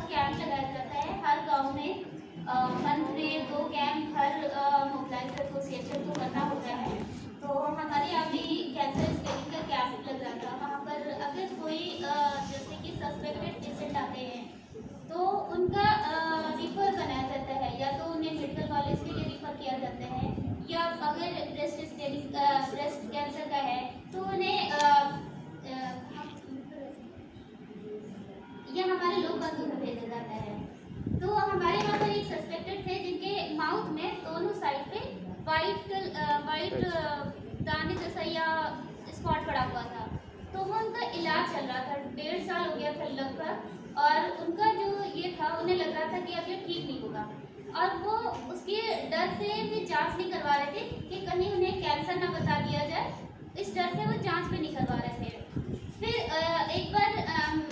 Camp लगाया जाता है हर गांव में। मंथ में 2 कैंप हर मोबाइल एसोसिएशन को करना होता है। तो हमारे यहाँ भी कैंसर स्क्रीनिंग का कैंप लग रहा था। वहाँ पर अगर कोई जैसे कि सस्पेक्टेड पेशेंट आते हैं तो उनका रिफर बनाया जाता है, या तो उन्हें मेडिकल कॉलेज के लिए रिफर किया जाता है, या अगर ब्रेस्ट कैंसर का है तो उन्हें यह हमारे लोक बंधु में भेजा जाता है। तो हमारे यहाँ पर एक सस्पेक्टेड थे जिनके माउथ में दोनों साइड पे वाइट दाने जैसा या स्पॉट पड़ा हुआ था। तो वो उनका इलाज चल रहा था, 1.5 साल हो गया था लगभग, और उनका जो ये था उन्हें लग रहा था कि अब ये ठीक नहीं होगा, और वो उसके डर से भी जांच नहीं करवा रहे थे कि कहीं उन्हें कैंसर ना बता दिया जाए। इस डर से वो जांच भी नहीं करवा रहे थे। फिर एक बार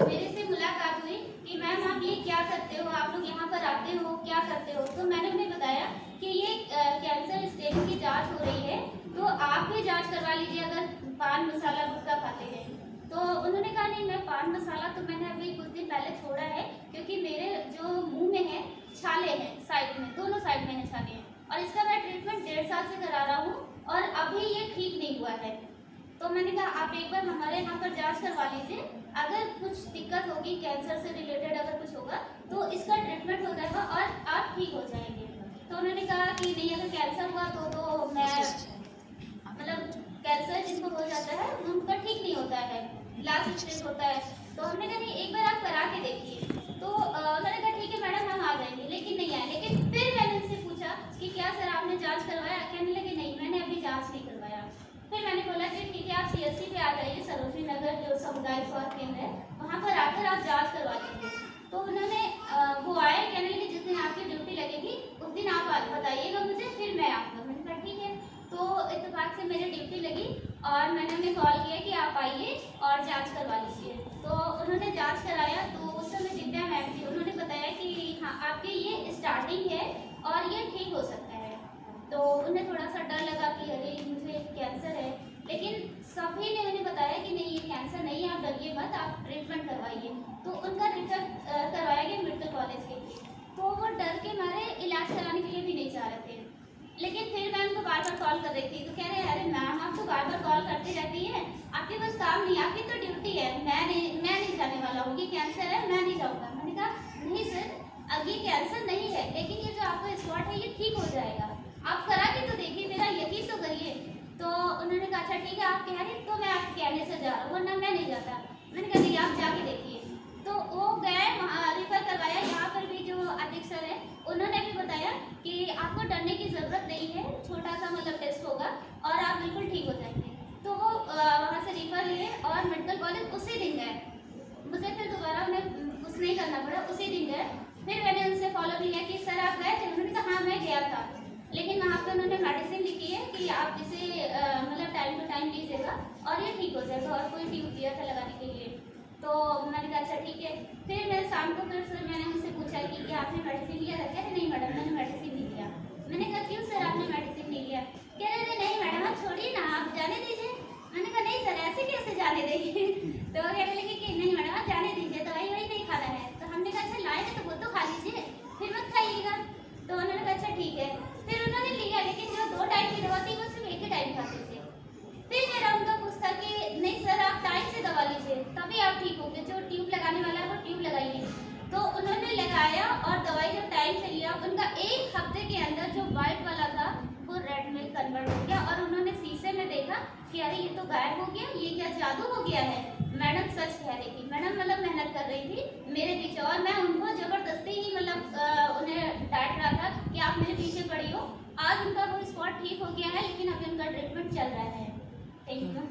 मेरे से मुलाकात हुई कि मैम आप ये क्या करते हो, आप लोग यहाँ पर आते हो, क्या करते हो? तो मैंने उन्हें बताया कि ये कैंसर स्टेज की जांच हो रही है, तो आप भी जांच करवा लीजिए अगर पान मसाला गुटखा खाते हैं। तो उन्होंने कहा नहीं, मैं पान मसाला तो मैंने अभी कुछ दिन पहले छोड़ा है, क्योंकि मेरे जो मुंह में है छाले हैं, साइड में, दोनों साइड में है छाले हैं, और इसका मैं ट्रीटमेंट 1.5 साल से करा रहा हूँ और अभी ये ठीक नहीं हुआ है। तो मैंने कहा आप एक बार हमारे यहाँ पर जांच करवा लीजिए, अगर कुछ दिक्कत होगी कैंसर से रिलेटेड अगर कुछ होगा तो इसका ट्रीटमेंट हो जाएगा और आप ठीक हो जाएंगे। तो उन्होंने कहा कि नहीं, अगर कैंसर हुआ तो मैं मतलब कैंसर जिनको हो जाता है उनका ठीक नहीं होता है, लास्ट स्टेज होता है। तो हमने कहा नहीं, एक बार आप करा के देखिए। तो उन्होंने कहा ठीक है मैडम, हम आ जाएंगे, लेकिन नहीं आए। लेकिन फिर मैंने उनसे पूछा कि क्या सर आपने जांच करवाया? कहने लगे नहीं, मैंने अभी जांच नहीं करवाया। फिर मैंने बोला कि ठीक है, आप CSC पे आ जाइए, सरोजनी नगर जो समुदाय स्वास्थ्य केंद्र है, वहाँ पर आकर आप जांच करवा लीजिए। तो उन्होंने वो आए, कहने लगे जिस दिन आपकी ड्यूटी लगेगी उस दिन आप बताइएगा मुझे, फिर मैं आऊँगा। मैंने कहा ठीक है। तो इत्तेफाक से मेरी ड्यूटी लगी और मैंने उन्हें कॉल किया कि आप आइए और जांच करवा लीजिए। तो उन्होंने जांच कराया। तो उस समय दिव्या मैम थी, उन्होंने बताया कि हाँ आपकी ये स्टार्टिंग है और ये ठीक हो सकता है। तो उन्हें थोड़ा सा डर लगा कि अरे मुझे कैंसर है, लेकिन सभी ने उन्हें बताया कि नहीं, ये कैंसर नहीं है, आप डरिए मत, आप ट्रीटमेंट करवाइए। तो उनका रिफर करवाया गया मेडिकल कॉलेज के लिए। तो वो डर के मारे इलाज कराने के लिए भी नहीं चाह रहे थे। लेकिन फिर मैं उनको बार बार कॉल कर रही थी, तो कह रहे अरे मैम आप तो बार बार कॉल करती रहती हैं, आपके पास काम नहीं, आपकी तो ड्यूटी है, मैं नहीं जाने वाला हूँ, ये कैंसर है, मैं नहीं जाऊँगा। मैंने कहा नहीं सर, अब ये कैंसर नहीं है, लेकिन ये जो आपका स्पॉट है ये ठीक हो जाएगा, आप करा के तो देखिए, मेरा यकीन तो करिए। तो उन्होंने कहा अच्छा ठीक है, आप कह रहे तो मैं आपके कहने से जा रहा हूँ, वरना मैं नहीं जाता। मैंने कहा नहीं, आप जाके देखिए। तो वो गए, वहाँ रिफर करवाया। यहाँ पर भी जो अधीक्षक है उन्होंने भी बताया कि आपको डरने की ज़रूरत नहीं है, छोटा सा मतलब टेस्ट होगा और आप बिल्कुल ठीक हो जाएंगे। तो वो वहाँ से रिफर लिए और मेडिकल कॉलेज उसी दिन गए। मुझे फिर दोबारा उन्हें कुछ नहीं करना पड़ा, उसी दिन गए। फिर मैंने उनसे फॉलो किया कि सर आप गए थे? उन्होंने कहा हाँ मैं गया था, लेकिन वहाँ पे उन्होंने मेडिसिन लिखी है कि आप इसे मतलब टाइम टू टाइम लीजिएगा और ये ठीक हो जाएगा, और कोई ट्यूब दिया था लगाने के लिए। तो मैंने कहा अच्छा ठीक है। फिर मैं शाम को फिर से मैंने उनसे पूछा कि आपने मेडिसिन लिया था? कह रहे नहीं मैडम, मैंने मेडिसिन नहीं लिया। मैंने कहा क्यों सर आपने मेडिसिन नहीं लिया? कह रहे नहीं मैडम आप छोड़िए ना, आप जाने दीजिए। मैंने कहा नहीं सर, ऐसे कैसे जाने देंगे? तो कहने लगे कि नहीं मैडम आप जाने दीजिए, दवाई वही नहीं खाना है। तो हमने कहा अच्छा लाए तो वो तो खा लीजिए, फिर मत खाइएगा। तो उन्होंने कहा अच्छा ठीक है। फिर उन्होंने लिया, लेकिन जो 2 टाइम की दवा थी वो सिर्फ एक ही टाइम खाते थे। फिर मेरा उनका कुछ था कि नहीं सर आप टाइम से दवा लीजिए, तभी आप ठीक होंगे, जो ट्यूब लगाने वाला है वो ट्यूब लगाइए। तो उन्होंने लगाया और दवाई जब टाइम से लिया, उनका 1 हफ्ते के अंदर जो वाइट वाला था वो रेड में कन्वर्ट हो गया, और उन्होंने शीशे में देखा कि अरे ये तो गायब हो गया, ये क्या जादू हो गया है। मैडम सच कह रही थी, मैडम मतलब मेहनत कर रही थी मेरे पीछे, और मैं उनको जबरदस्ती ही मतलब उन्हें डांट रहा था कि आप मेरे पीछे पड़ी हो। आज उनका वो स्पॉट ठीक हो गया है, लेकिन अभी उनका ट्रीटमेंट चल रहा है। Thank you.